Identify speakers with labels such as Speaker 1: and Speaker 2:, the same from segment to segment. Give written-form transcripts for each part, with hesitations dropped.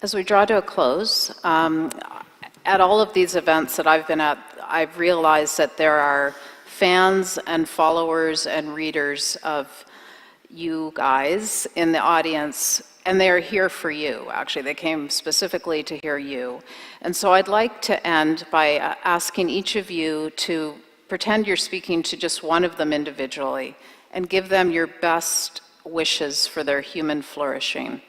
Speaker 1: As we draw to a close, at all of these events that I've been at, I've realized that there are fans and followers and readers of you guys in the audience, and they're here for you, actually. They came specifically to hear you. And so I'd like to end by asking each of you to pretend you're speaking to just one of them individually and give them your best wishes for their human flourishing.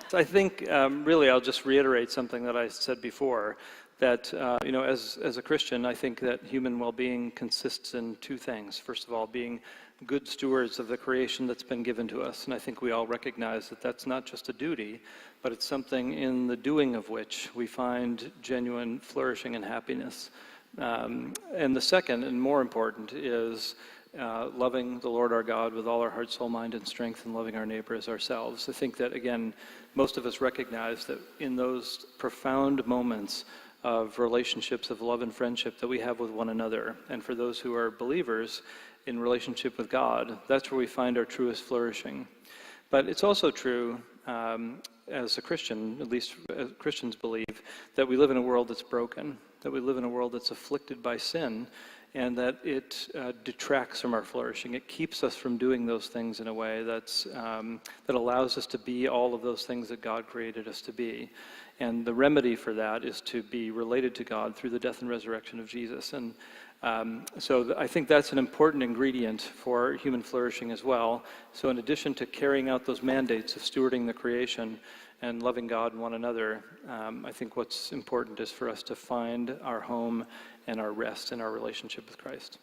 Speaker 2: So I think, really, I'll just reiterate something that I said before, that, as a Christian, I think that human well-being consists in two things. First of all, being good stewards of the creation that's been given to us. And I think we all recognize that that's not just a duty, but it's something in the doing of which we find genuine flourishing and happiness. And the second, and more important, is loving the Lord our God with all our heart, soul, mind, and strength, and loving our neighbor as ourselves. I think that, again, most of us recognize that in those profound moments of relationships of love and friendship that we have with one another, and for those who are believers in relationship with God, that's where we find our truest flourishing. But it's also true, as a Christian, at least as Christians believe, that we live in a world that's broken, that we live in a world that's afflicted by sin, and that it detracts from our flourishing. It keeps us from doing those things in a way that allows us to be all of those things that God created us to be. And the remedy for that is to be related to God through the death and resurrection of Jesus. And so I think that's an important ingredient for human flourishing as well. So in addition to carrying out those mandates of stewarding the creation and loving God and one another, I think what's important is for us to find our home and our rest in our relationship with Christ.